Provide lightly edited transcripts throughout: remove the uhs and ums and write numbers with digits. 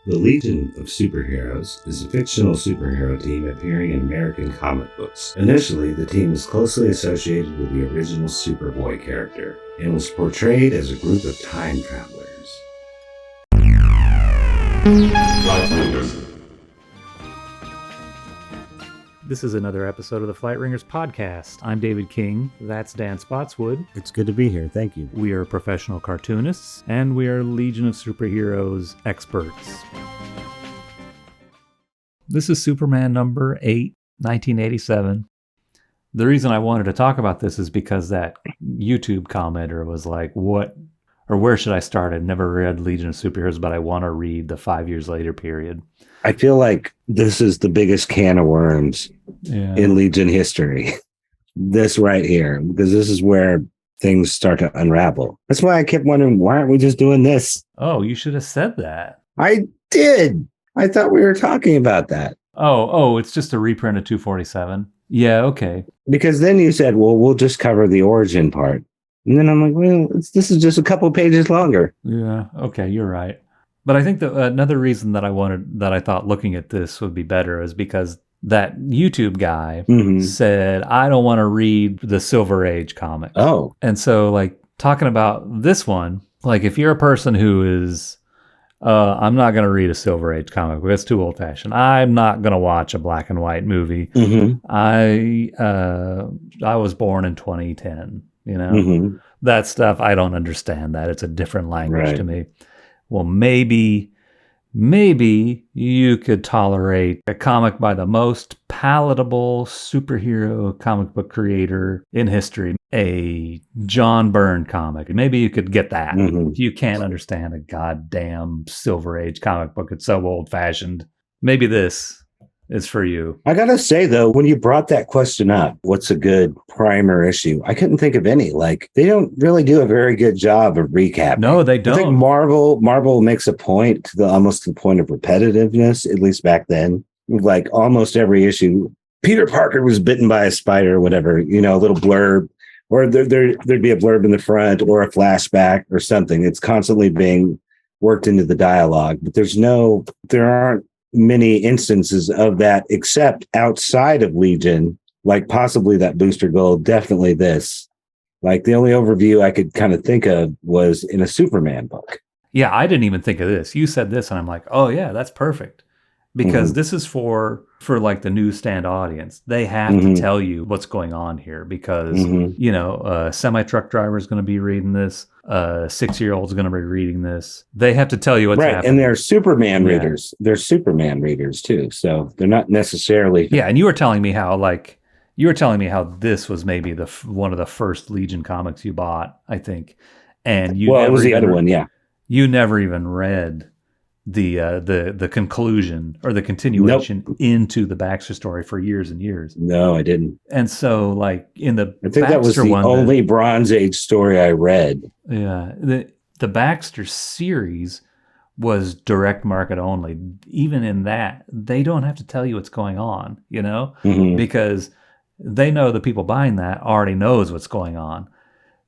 The Legion of Superheroes is a fictional superhero team appearing in American comic books. Initially, the team was closely associated with the original Superboy character and was portrayed as a group of time travelers. This is another episode of the Flight Ringers podcast. I'm David King. That's Dan Spottswood. It's good to be here. Thank you. We are professional cartoonists, and we are Legion of Superheroes experts. This is Superman number 8, 1987. The reason I wanted to talk about this is because that YouTube commenter was like, what, or where should I start? I've never read Legion of Superheroes, but I want to read the 5 years later period. I feel like this is the biggest can of worms in Legion history. This right here, because this is where things start to unravel. That's why I kept wondering, why aren't we just doing this? Oh, you should have said that. I did. I thought we were talking about that. Oh, it's just a reprint of 247. Yeah, okay. Because then you said, well, we'll just cover the origin part. And then I'm like, well, this is just a couple pages longer. Yeah, okay, you're right. But I think that another reason that I thought looking at this would be better is because that YouTube guy said, I don't want to read the Silver Age comics. Oh. And so, like, talking about this one, like, if you're a person who is, I'm not going to read a Silver Age comic book, that's too old-fashioned. I'm not going to watch a black and white movie. I was born in 2010, you know? That stuff, I don't understand that. It's a different language to me. Well, maybe you could tolerate a comic by the most palatable superhero comic book creator in history, a John Byrne comic. Maybe you could get that. You can't understand a goddamn Silver Age comic book. It's so old-fashioned. Maybe this is for you. I gotta say, though, when you brought that question up, what's a good primer issue? I couldn't think of any. Like, they don't really do a very good job of recapping. No, they don't. I think Marvel makes a point to almost the point of repetitiveness, at least back then. Like, almost every issue, Peter Parker was bitten by a spider or whatever, you know, a little blurb, or there'd be a blurb in the front or a flashback or something. It's constantly being worked into the dialogue, but there aren't many instances of that except outside of Legion, like possibly that Booster Gold, definitely this. Like, the only overview I could kind of think of was in a Superman book. Yeah, I didn't even think of this. You said this and I'm like, oh yeah, that's perfect. Because this is for like the newsstand audience. They have to tell you what's going on here because, you know, a semi-truck driver is going to be reading this. A 6-year-old's going to be reading this. They have to tell you what's happening. And they're Superman readers. They're Superman readers too. So they're not necessarily. Yeah. And you were telling me how this was maybe one of the first Legion comics you bought, I think. And it was the other one. Yeah. You never even read the conclusion or the continuation into the Baxter story for years and years. No, I didn't. And so, like, in the I think Baxter that was the only Bronze Age story I read. Yeah, the Baxter series was direct market only. Even in that, they don't have to tell you what's going on, you know, because they know the people buying that already knows what's going on.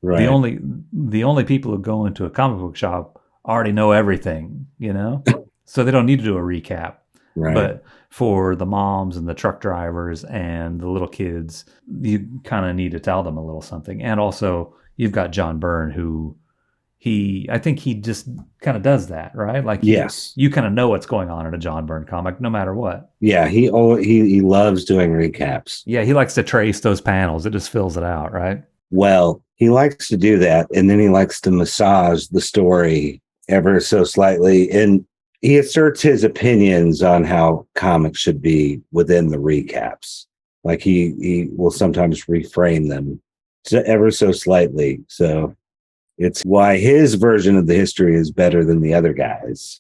Right. The only people who go into a comic book shop already know everything, you know? So they don't need to do a recap. Right. But for the moms and the truck drivers and the little kids, you kind of need to tell them a little something. And also, you've got John Byrne, who I think he just kind of does that, right? Like, yes, you kind of know what's going on in a John Byrne comic, no matter what. Yeah, he loves doing recaps. Yeah, he likes to trace those panels. It just fills it out, right? Well, he likes to do that, and then he likes to massage the story ever so slightly, and he asserts his opinions on how comics should be within the recaps. Like, he will sometimes reframe them ever so slightly. So it's why his version of the history is better than the other guys.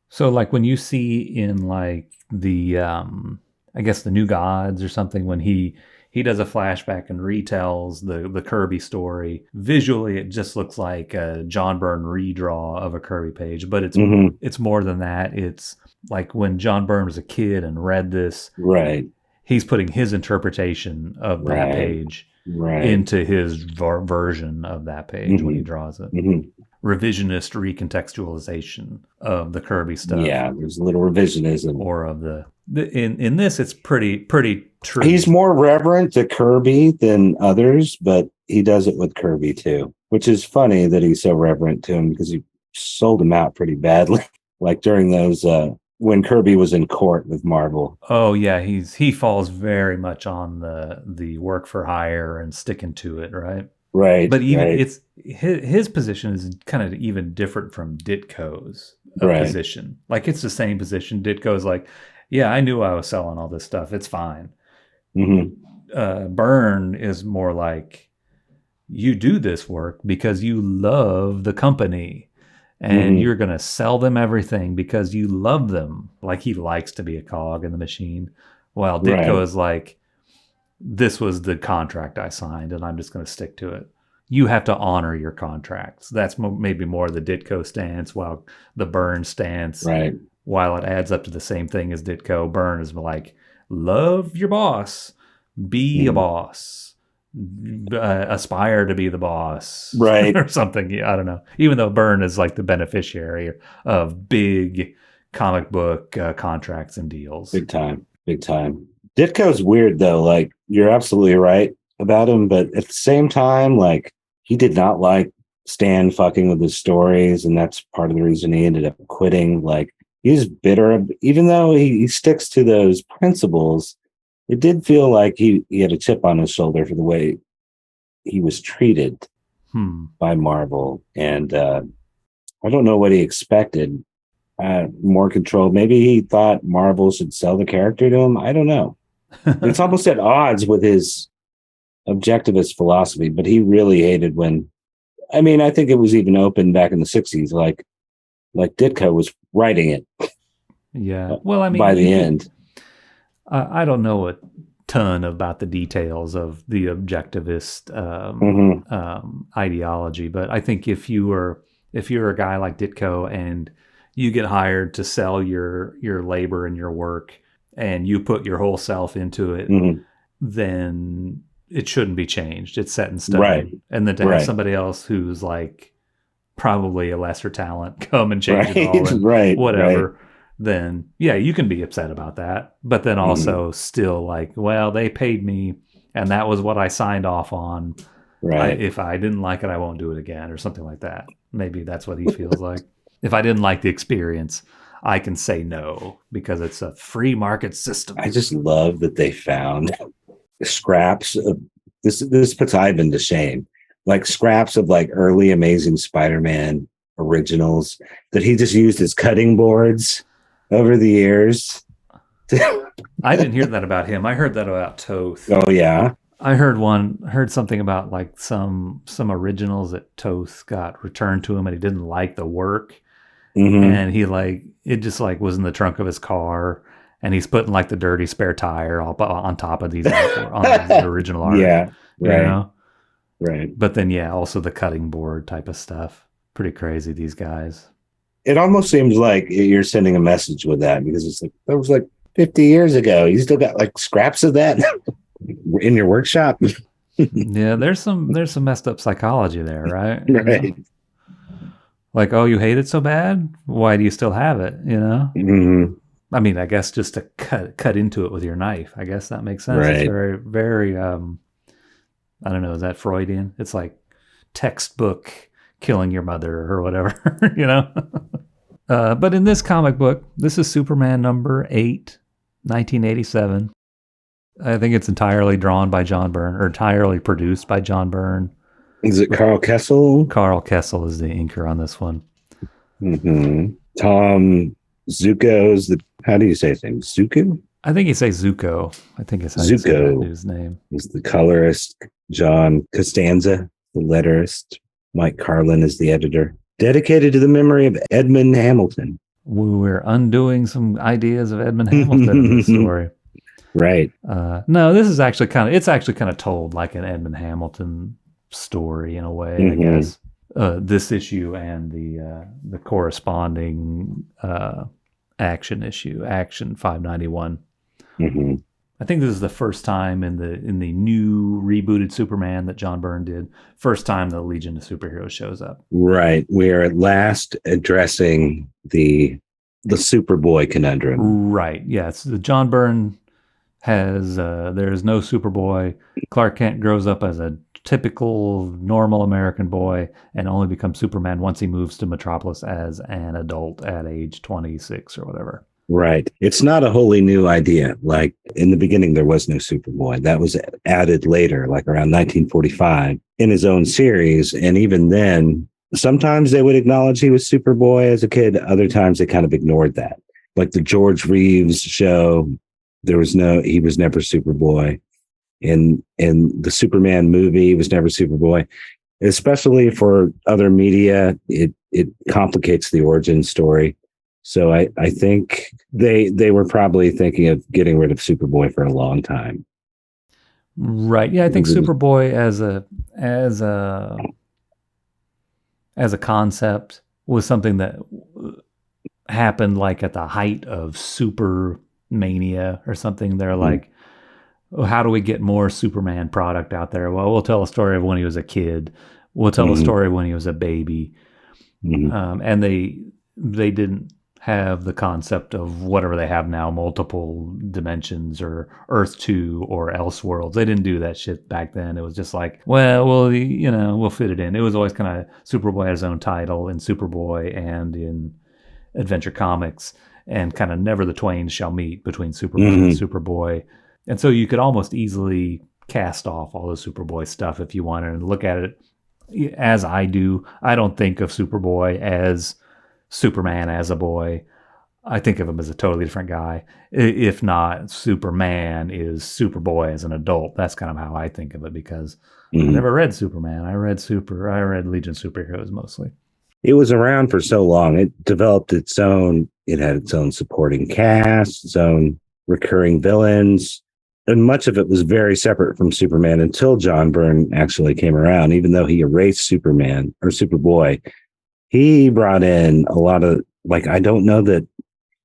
So, like, when you see in, like, the I guess the New Gods or something, when he does a flashback and retells the Kirby story. Visually, it just looks like a John Byrne redraw of a Kirby page, but it's more than that. It's like when John Byrne was a kid and read this, right? He's putting his interpretation of that page into his version of that page when he draws it. revisionist recontextualization of the Kirby stuff. Yeah, there's a little revisionism. Or of in this, it's pretty true. He's more reverent to Kirby than others, but he does it with Kirby too, which is funny that he's so reverent to him because he sold him out pretty badly. Like during those when Kirby was in court with Marvel. Oh yeah, he falls very much on the work for hire and sticking to it, right? Right. But even it's his position is kind of even different from Ditko's position. Like it's the same position. Ditko's like, yeah, I knew I was selling all this stuff. It's fine. Byrne is more like, you do this work because you love the company. And you're going to sell them everything because you love them. Like he likes to be a cog in the machine. While Ditko is like, this was the contract I signed and I'm just going to stick to it. You have to honor your contracts. That's maybe more the Ditko stance, while the Byrne stance, while it adds up to the same thing as Ditko, Byrne is like, love your boss, be a boss. Aspire to be the boss, or something. I don't know. Even though Byrne is like the beneficiary of big comic book contracts and deals, big time. Ditko's weird though. Like you're absolutely right about him, but at the same time, like he did not like Stan fucking with his stories, and that's part of the reason he ended up quitting. Like he's bitter, even though he sticks to those principles. It did feel like he had a chip on his shoulder for the way he was treated by Marvel. And I don't know what he expected. More control. Maybe he thought Marvel should sell the character to him. I don't know. It's almost at odds with his objectivist philosophy, but he really hated when... I mean, I think it was even open back in the 60s, like Ditko was writing it. Yeah. Well, I mean... by the end. I don't know a ton about the details of the objectivist ideology, but I think if you're a guy like Ditko and you get hired to sell your labor and your work and you put your whole self into it, then it shouldn't be changed. It's set in stone. Right. And then to have somebody else who's like probably a lesser talent come and change it all and whatever. Then yeah, you can be upset about that, but then also still like, well, they paid me and that was what I signed off on. If I didn't like it, I won't do it again, or something like that. Maybe that's what he feels like. If I didn't like the experience, I can say no because it's a free market system. I just love that they found scraps of this puts Ivan to shame. Like scraps of like early Amazing Spider-Man originals that he just used as cutting boards over the years. I didn't hear that about him. I heard that about Toth. Oh yeah. I heard something about like some originals that Toth got returned to him and he didn't like the work. And he like, it just like was in the trunk of his car and he's putting like the dirty spare tire on top of these on the original art. Yeah. Right. You know? Right. But then yeah, also the cutting board type of stuff. Pretty crazy, these guys. It almost seems like you're sending a message with that because it's like, that was like 50 years ago. You still got like scraps of that in your workshop. Yeah, there's some messed up psychology there, right? Right. You know? Like, oh, you hate it so bad? Why do you still have it? You know? I mean, I guess just to cut into it with your knife. I guess that makes sense. Right. It's very, very, I don't know, is that Freudian? It's like textbook killing your mother or whatever, you know? But in this comic book, this is Superman number 8, 1987. I think it's entirely drawn by John Byrne, or entirely produced by John Byrne. Is it Carl Kessel? Carl Kessel is the inker on this one. Tom Zuko's how do you say things? Zuko? I think you say Zuko. I think it's how you say that dude's name. Is the colorist. John Costanza, the letterist. Mike Carlin is the editor. Dedicated to the memory of Edmund Hamilton. We're undoing some ideas of Edmund Hamilton in this story. Right. No, this is actually it's actually kind of told like an Edmund Hamilton story in a way, I guess. This issue and the corresponding action issue, Action 591. I think this is the first time in the new rebooted Superman that John Byrne did. First time the Legion of Superheroes shows up. Right. We are at last addressing the Superboy conundrum. Right. Yes. The John Byrne has there is no Superboy. Clark Kent grows up as a typical normal American boy and only becomes Superman once he moves to Metropolis as an adult at age 26 or whatever. Right. It's not a wholly new idea. Like in the beginning, there was no Superboy. That was added later, like around 1945 in his own series. And even then, sometimes they would acknowledge he was Superboy as a kid. Other times they kind of ignored that. Like the George Reeves show, he was never Superboy. In the Superman movie, he was never Superboy. Especially for other media, it complicates the origin story. So I think they were probably thinking of getting rid of Superboy for a long time. Right. Yeah, I think Superboy as a concept was something that happened like at the height of super mania or something. They're like, oh, how do we get more Superman product out there? Well, we'll tell a story of when he was a kid. We'll tell a story of when he was a baby. And they didn't have the concept of whatever they have now, multiple dimensions or Earth 2 or Elseworlds. They didn't do that shit back then. It was just like, we'll fit it in. It was always kind of Superboy had his own title in Superboy and in Adventure Comics, and kind of never the twain shall meet between Superman and Superboy. And so you could almost easily cast off all the Superboy stuff if you wanted and look at it as I do. I don't think of Superboy as Superman as a boy. I think of him as a totally different guy. If not, Superman is Superboy as an adult. That's kind of how I think of it, because I never read Superman. I read Legion Superheroes mostly. It was around for so long. It developed it had its own supporting cast, its own recurring villains. And much of it was very separate from Superman until John Byrne actually came around. Even though he erased Superman or Superboy, he brought in a lot of, I don't know that,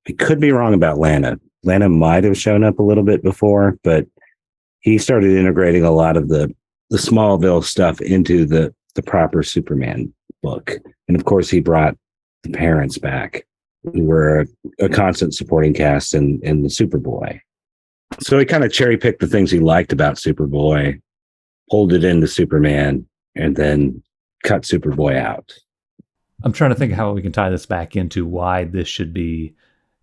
I could be wrong about Lana. Lana might have shown up a little bit before, but he started integrating a lot of the Smallville stuff into the proper Superman book. And of course, he brought the parents back, who were a constant supporting cast in the Superboy. So he kind of cherry picked the things he liked about Superboy, pulled it into Superman, and then cut Superboy out. I'm trying to think how we can tie this back into why this should be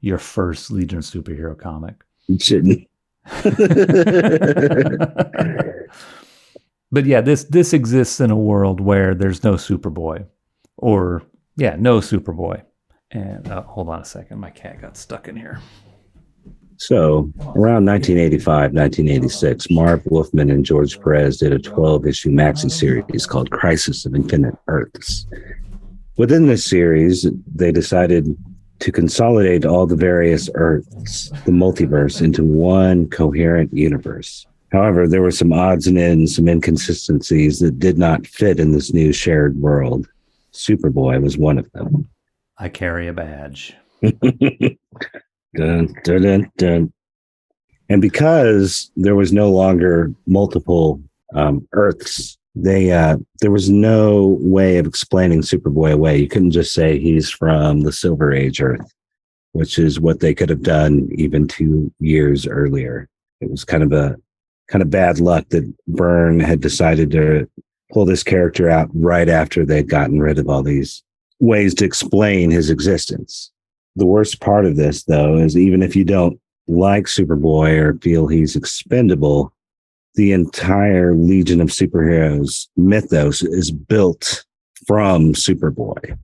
your first Legion superhero comic. It shouldn't. But yeah, this exists in a world where there's no Superboy. No Superboy. And hold on a second, my cat got stuck in here. So around 1985, 1986, Marv Wolfman and George Perez did a 12-issue maxi series called Crisis of Infinite Earths. Within this series, they decided to consolidate all the various Earths, the multiverse, into one coherent universe. However, there were some odds and ends, some inconsistencies that did not fit in this new shared world. Superboy was one of them. I carry a badge. Dun, dun, dun, dun. And because there was no longer multiple Earths, there was no way of explaining Superboy away. You couldn't just say he's from the Silver Age Earth, which is what they could have done even 2 years earlier. It was kind of bad luck that Byrne had decided to pull this character out right after they'd gotten rid of all these ways to explain his existence. The worst part of this, though, is even if you don't like Superboy or feel he's expendable, the entire Legion of Superheroes mythos is built from Superboy.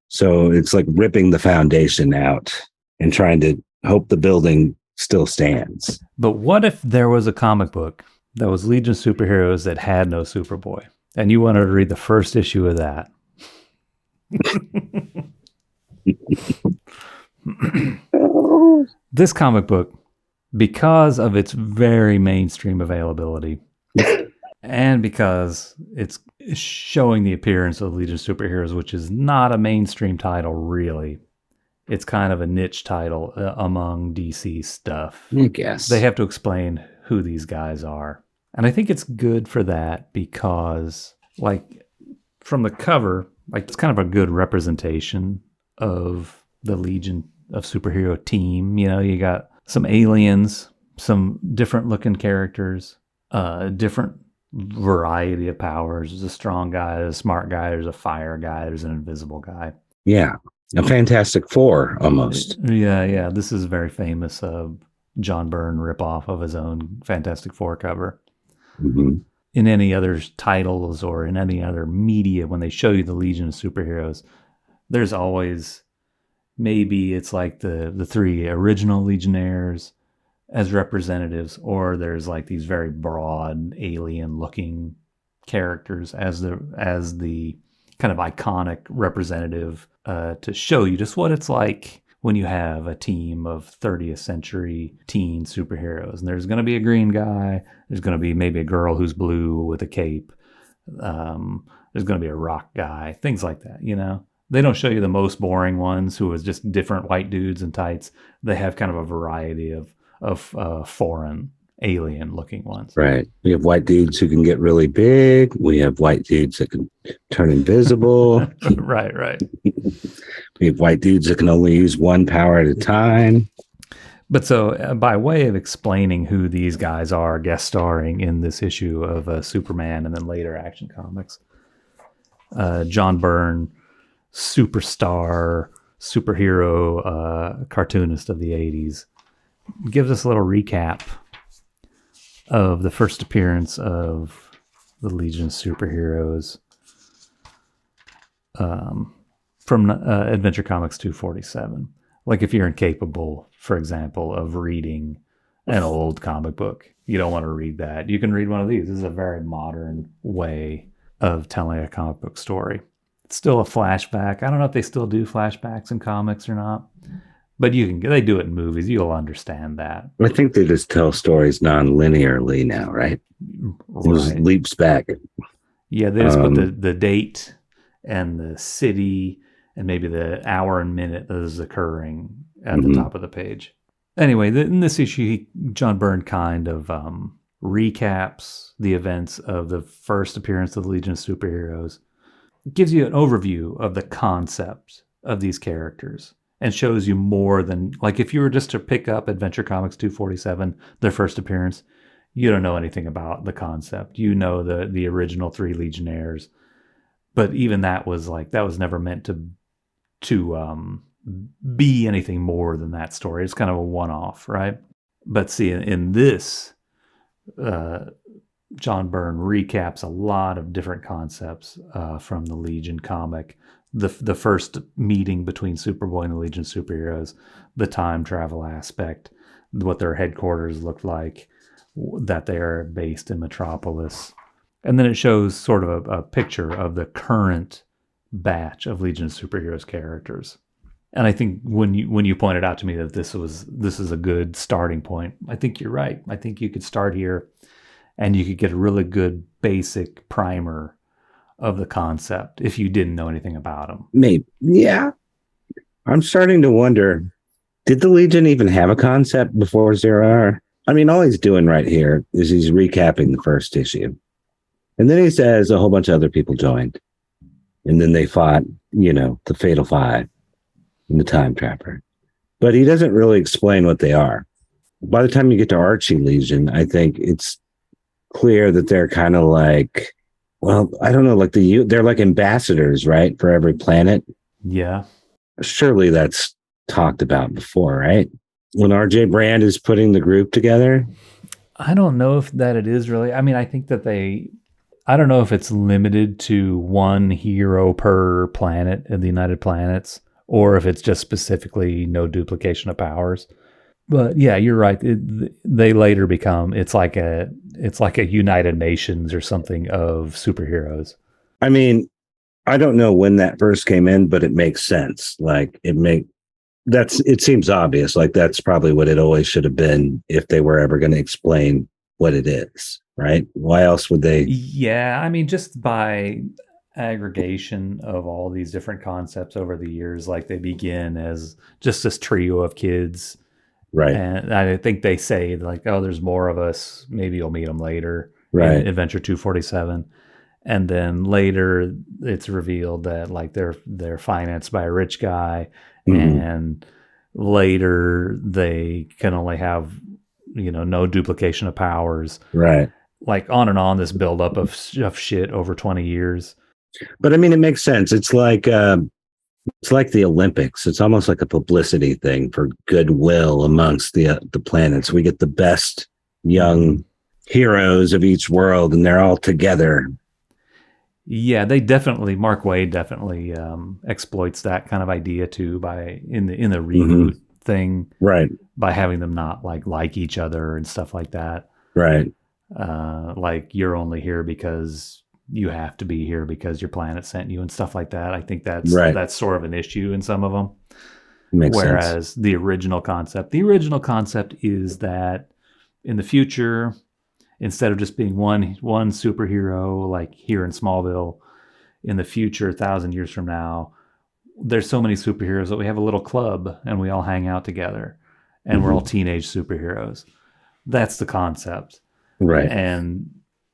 So it's like ripping the foundation out and trying to hope the building still stands. But what if there was a comic book that was Legion of Superheroes that had no Superboy, and you wanted to read the first issue of that? This comic book, because of its very mainstream availability and because it's showing the appearance of Legion of Superheroes, which is not a mainstream title really, it's kind of a niche title among DC stuff. I guess. They have to explain who these guys are. And I think it's good for that because, like, from the cover, like, it's kind of a good representation of the Legion of Superhero team. You know, you got some aliens, some different looking characters, different variety of powers. There's a strong guy, there's a smart guy, there's a fire guy, there's an invisible guy. Yeah. A Fantastic Four, almost. Yeah. This is very famous John Byrne ripoff of his own Fantastic Four cover. Mm-hmm. In any other titles or in any other media, when they show you the Legion of Superheroes, there's always, maybe it's like the three original Legionnaires as representatives, or there's like these very broad alien looking characters as the kind of iconic representative to show you just what it's like when you have a team of 30th century teen superheroes. And there's going to be a green guy. There's going to be maybe a girl who's blue with a cape. There's going to be a rock guy, things like that, you know? They don't show you the most boring ones who is just different white dudes in tights. They have kind of a variety of foreign alien looking ones. Right. We have white dudes who can get really big. We have white dudes that can turn invisible. Right. We have white dudes that can only use one power at a time. But so by way of explaining who these guys are guest starring in this issue of Superman and then later Action Comics, John Byrne, superstar, superhero cartoonist of the 80s, gives us a little recap of the first appearance of the Legion of Superheroes from Adventure Comics 247. Like if you're incapable, for example, of reading an old comic book, you don't want to read that, you can read one of these. This is a very modern way of telling a comic book story. It's still a flashback. I don't know if they still do flashbacks in comics or not, but they do it in movies. You'll understand that. I think they just tell stories non-linearly now, right? It just leaps back. Yeah, they just put the date and the city and maybe the hour and minute that is occurring at the top of the page. Anyway, in this issue, John Byrne kind of recaps the events of the first appearance of the Legion of Superheroes, gives you an overview of the concept of these characters, and shows you more than, like, if you were just to pick up Adventure Comics 247, their first appearance, you don't know anything about the concept. You know the original three Legionnaires, but even that was never meant to be anything more than that story. It's kind of a one-off, right? But see, in this, John Byrne recaps a lot of different concepts from the Legion comic. The first meeting between Superboy and the Legion of Superheroes, the time travel aspect, what their headquarters looked like, that they are based in Metropolis. And then it shows sort of a picture of the current batch of Legion of Superheroes characters. And I think when you pointed out to me that this is a good starting point, I think you're right. I think you could start here and you could get a really good basic primer of the concept if you didn't know anything about them. Maybe. Yeah. I'm starting to wonder, did the Legion even have a concept before Zero Hour? I mean, all he's doing right here is he's recapping the first issue. And then he says a whole bunch of other people joined. And then they fought, the Fatal Five and the Time Trapper. But he doesn't really explain what they are. By the time you get to Archie Legion, I think it's clear that they're kind of like, well, I don't know, like they're like ambassadors, right, for every planet. Yeah. Surely that's talked about before, right? When RJ Brand is putting the group together. I don't know if that it is really. I mean, I think that I don't know if it's limited to one hero per planet in the United Planets, or if it's just specifically no duplication of powers. But yeah, you're right. They later become, it's like a United Nations or something of superheroes. I mean, I don't know when that first came in, but it makes sense. Like it seems obvious. Like that's probably what it always should have been if they were ever going to explain what it is, right? Why else would they? Yeah, I mean, just by aggregation of all these different concepts over the years. Like they begin as just this trio of kids. Right. And I think they say like, oh, there's more of us. Maybe you'll meet them later. Right. In Adventure 247. And then later it's revealed that like they're financed by a rich guy. Mm-hmm. And later they can only have, no duplication of powers. Right. Like on and on, this buildup of shit over 20 years. But I mean, it makes sense. It's like the Olympics. It's almost like a publicity thing for goodwill amongst the planets. We get the best young heroes of each world, and they're all together. Yeah, Mark Waid definitely exploits that kind of idea too by in the reboot thing, right? By having them not like each other and stuff like that, right? Like you're only here because you have to be here because your planet sent you and stuff like that. I think that's sort of an issue in some of them. Whereas sense. The original concept is that in the future, instead of just being one superhero like here in Smallville, in the future, 1,000 years from now, there's so many superheroes that we have a little club and we all hang out together and we're all teenage superheroes. That's the concept. Right. And,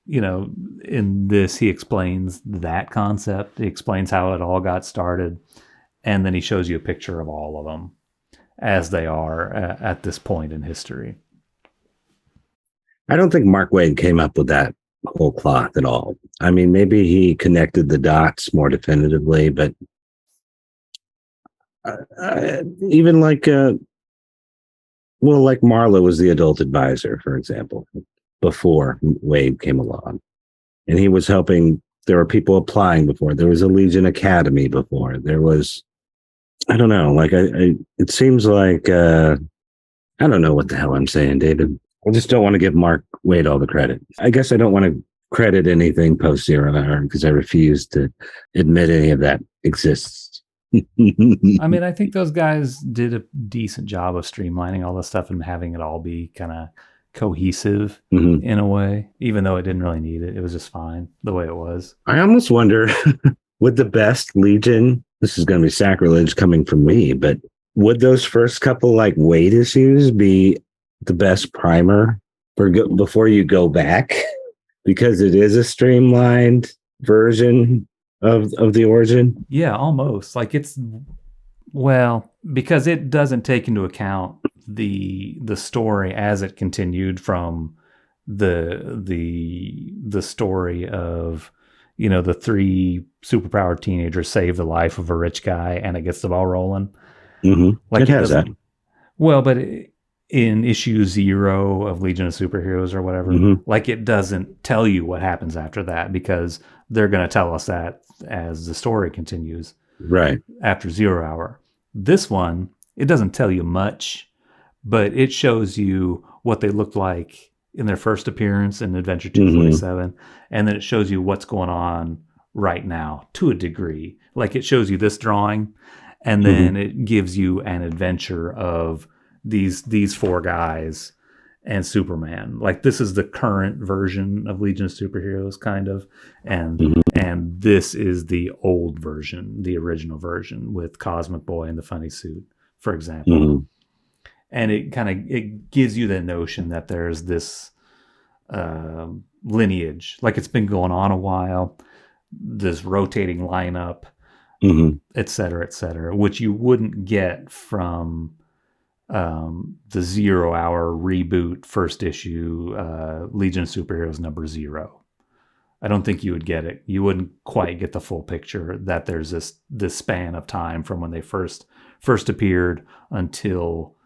in this, he explains that concept. He explains how it all got started. And then he shows you a picture of all of them as they are at this point in history. I don't think Mark Waid came up with that whole cloth at all. I mean, maybe he connected the dots more definitively, but even like Marla was the adult advisor, for example, before Waid came along. And he was helping, there were people applying before. There was a Legion Academy before. There was, I don't know, like it seems like, I don't know what the hell I'm saying, David. I just don't want to give Mark Waid all the credit. I guess I don't want to credit anything post-Zero Hour because I refuse to admit any of that exists. I mean, I think those guys did a decent job of streamlining all this stuff and having it all be kind of cohesive in a way, even though it didn't really need it. It was just fine the way it was. I almost wonder, would the best Legion, this is going to be sacrilege coming from me, but would those first couple like Waid issues be the best primer before you go back? Because it is a streamlined version of the origin. Yeah, almost. Like because it doesn't take into account the story as it continued from the story of the three superpowered teenagers save the life of a rich guy and it gets the ball rolling. Like it has that. Well, but in issue 0 of Legion of Superheroes or whatever, like it doesn't tell you what happens after that because they're going to tell us that as the story continues. Right. After 0 Hour. This one, it doesn't tell you much, but it shows you what they looked like in their first appearance in Adventure 247. And then it shows you what's going on right now to a degree. Like it shows you this drawing and then it gives you an adventure of these four guys and Superman. Like this is the current version of Legion of Superheroes kind of. And this is the old version, the original version with Cosmic Boy in the funny suit, for example. And it gives you the notion that there's this lineage, like it's been going on a while, this rotating lineup, et cetera, which you wouldn't get from the 0 Hour reboot first issue, Legion of Superheroes number 0. I don't think you would get it. You wouldn't quite get the full picture that there's this span of time from when they first appeared until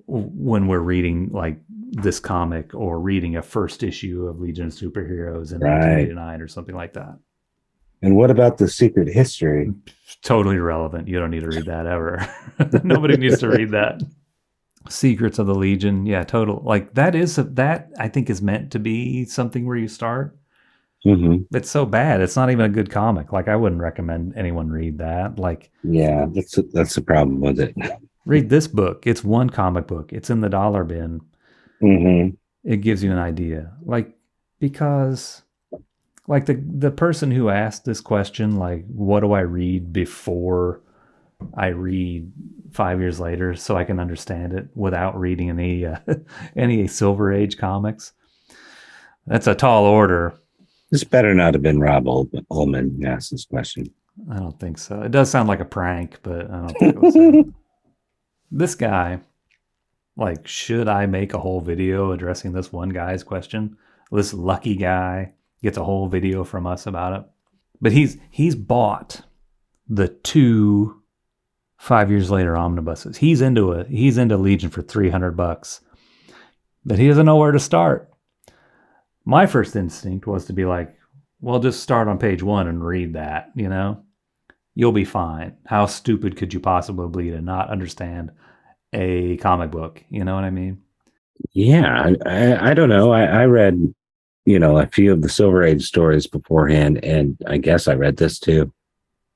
when we're reading like this comic or reading a first issue of Legion of Superheroes in 1989 or something like that. And what about the secret history? Totally irrelevant. You don't need to read that ever. Nobody needs to read that. Secrets of the Legion. Yeah, total. Like that I think is meant to be something where you start. It's so bad. It's not even a good comic. Like I wouldn't recommend anyone read that. Like, yeah, that's the problem with it. Read this book. It's one comic book. It's in the dollar bin. It gives you an idea. Like, because Like the person who asked this question, like, what do I read before I read 5 years later so I can understand it without reading any Silver Age comics? That's a tall order. This better not have been Rob Ullman who asked this question. I don't think so. It does sound like a prank, but I don't think it was this guy. Like, should I make a whole video addressing this one guy's question? This lucky guy gets a whole video from us about it. But he's bought the 2 5 years later omnibuses. He's into Legion for $300, but he doesn't know where to start. My first instinct was to be like, well, just start on page 1 and read that, you know? You'll be fine. How stupid could you possibly be to not understand a comic book? You know what I mean? Yeah, I don't know. I read, a few of the Silver Age stories beforehand, and I guess I read this too.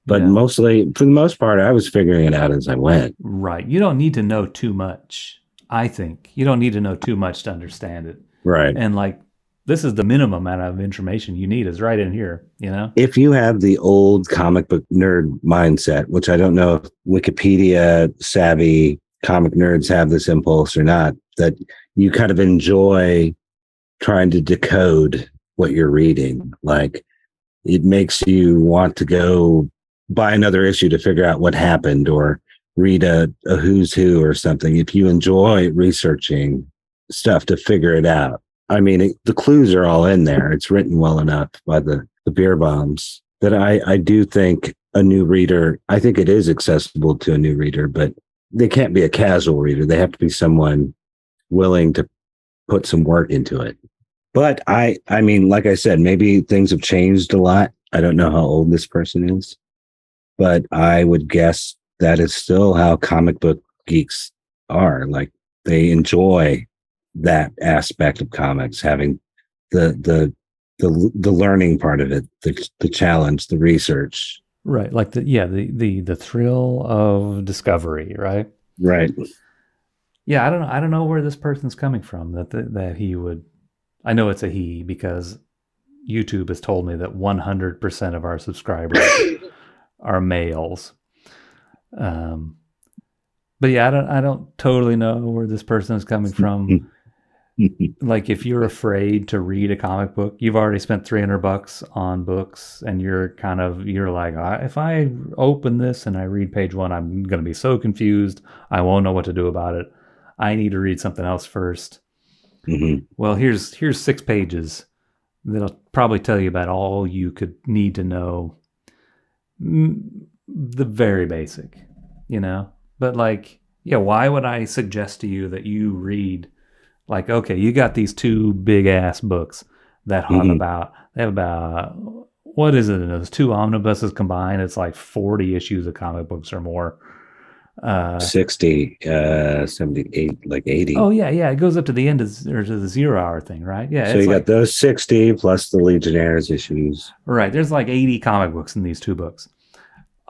But mostly, for the most part, I was figuring it out as I went. Right. You don't need to know too much, I think. You don't need to know too much to understand it. Right. And like, this is the minimum amount of information you need is right in here, you know? If you have the old comic book nerd mindset, which I don't know if Wikipedia savvy comic nerds have this impulse or not, that you kind of enjoy trying to decode what you're reading. Like, it makes you want to go buy another issue to figure out what happened or read a who's who or something. If you enjoy researching stuff to figure it out, I mean, the clues are all in there. It's written well enough by the beer bombs that I do think a new reader, I think it is accessible to a new reader, but they can't be a casual reader. They have to be someone willing to put some work into it. But I mean, like I said, maybe things have changed a lot. I don't know how old this person is, but I would guess that is still how comic book geeks are. Like, they enjoy that aspect of comics, having the learning part of it, the challenge, the research. Right. Like the thrill of discovery, right? Right. Yeah, I don't know where this person's coming from that he would. I know it's a he because YouTube has told me that 100% of our subscribers are males. But yeah, I don't totally know where this person is coming from. Like, if you're afraid to read a comic book, you've already spent $300 on books, and you're like, if I open this and I read page 1, I'm going to be so confused. I won't know what to do about it. I need to read something else first. Mm-hmm. Well, here's 6 pages that'll probably tell you about all you could need to know. The very basic, you know? But like, yeah, why would I suggest to you that you read, like, okay, you got these 2 big ass books that have about, what is it? Those 2 omnibuses combined, it's like 40 issues of comic books or more. 60, 78, like 80. Oh yeah. It goes up to the end to the 0 hour thing, right? Yeah. So you got those 60 plus the Legionnaires issues. Right. There's like 80 comic books in these 2 books.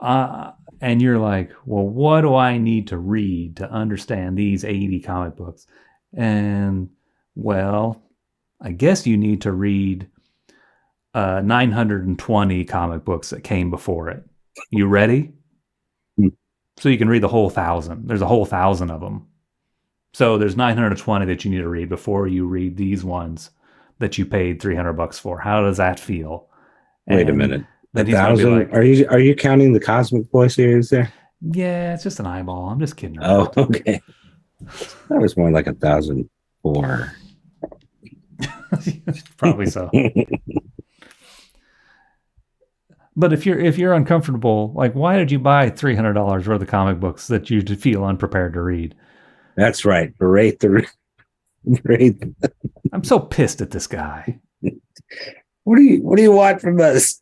And you're like, well, what do I need to read to understand these 80 comic books? And, well, I guess you need to read 920 comic books that came before it. You ready? So you can read the whole 1,000. There's a whole 1,000 of them. So there's 920 that you need to read before you read these ones that you paid $300 for. How does that feel? Wait a minute. Then 1,000? Like, are you counting the Cosmic Boy series there? Yeah, it's just an eyeball. I'm just kidding. Oh, okay. That was more like 1,004. Probably so. But if you're uncomfortable, like, why did you buy $300 worth of comic books that you feel unprepared to read? That's right. Berate. I'm so pissed at this guy. What do you want from us?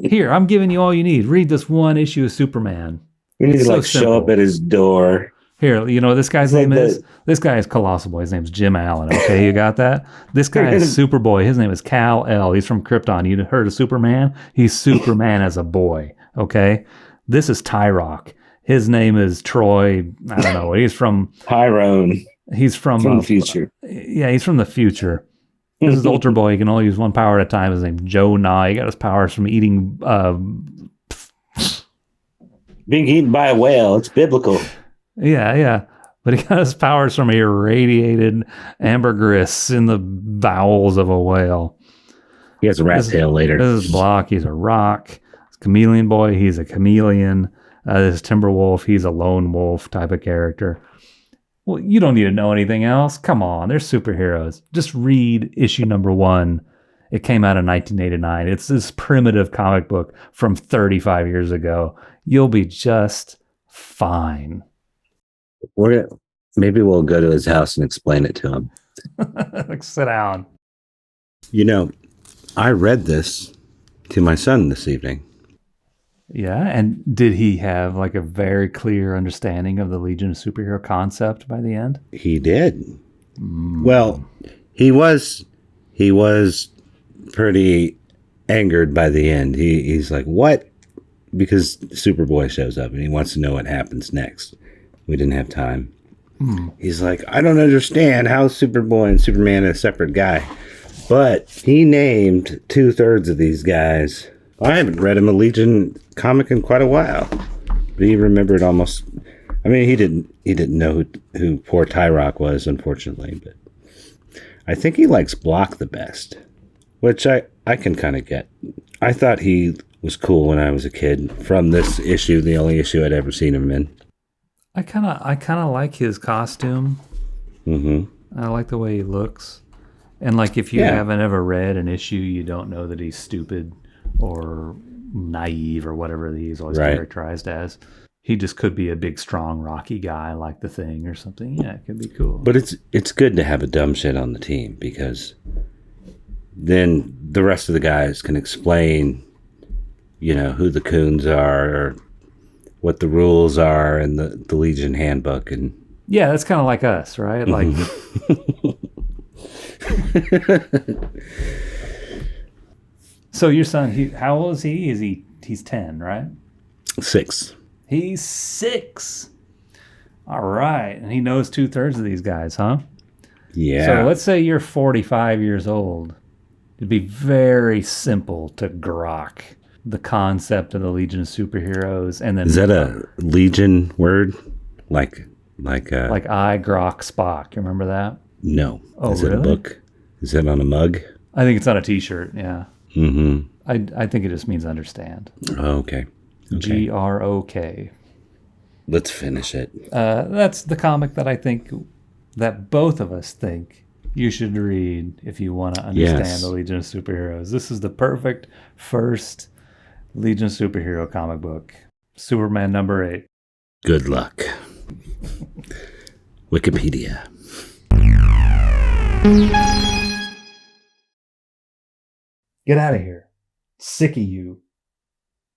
Here, I'm giving you all you need. Read this one issue of Superman. We need to show up at his door. Here, you know what this guy's name is? This guy is Colossal Boy. His name's Jim Allen. Okay, you got that? This guy is Superboy. His name is Kal-El. He's from Krypton. You heard of Superman? He's Superman as a boy. Okay? This is Tyrock. His name is Troy. I don't know. He's from... Tyrone. He's from the future. Yeah, he's from the future. This is Ultra Boy. He can only use one power at a time. His name's Joe Nye. He got his powers from eating... being eaten by a whale. It's biblical. Yeah. But he got his powers from irradiated ambergris in the bowels of a whale. He has a rat tail later. This is Block. He's a rock. This Chameleon Boy. He's a chameleon. This is Timberwolf. He's a lone wolf type of character. Well, you don't need to know anything else. Come on. They're superheroes. Just read issue number 1. It came out in 1989. It's this primitive comic book from 35 years ago. You'll be just fine. Maybe we'll go to his house and explain it to him. Sit down. You know, I read this to my son this evening. Yeah, and did he have like a very clear understanding of the Legion of Superhero concept by the end? He did. Well, he was pretty angered by the end. He's like, what? Because Superboy shows up and he wants to know what happens next. We didn't have time. He's like, I don't understand how Superboy and Superman are a separate guy. But he named 2/3 of these guys. I haven't read him a Legion comic in quite a while. But he remembered almost... I mean, he didn't know who poor Tyrock was, unfortunately. But I think he likes Block the best. Which I can kind of get. I thought he was cool when I was a kid. From this issue, the only issue I'd ever seen him in. I kind of like his costume. Mm-hmm. I like the way he looks. And like if you haven't ever read an issue, you don't know that he's stupid or naive or whatever he's always characterized as. He just could be a big, strong, rocky guy like the Thing or something. Yeah, it could be cool. But it's good to have a dumb shit on the team because then the rest of the guys can explain, you know, who the coons are or what the rules are in the Legion handbook. And yeah, that's kind of like us, right? Like, so your son, how old is he? He's 10, right? 6. He's 6. All right, and he knows 2/3 of these guys, huh? Yeah. So let's say you're 45 years old. It'd be very simple to grok the concept of the Legion of Superheroes, and then is that a Legion word? Like I grok Spock. You remember that? No. Oh, is it really? a book? Is it on a mug? I think it's on a T-shirt. Yeah. Mm-hmm. I think it just means understand. Oh, okay. GROK. Let's finish it. That's the comic that I think that both of us think you should read if you want to understand the Legion of Superheroes. This is the perfect first Legion of Superhero comic book. Superman number 8. Good luck. Wikipedia. Get out of here. Sick of you.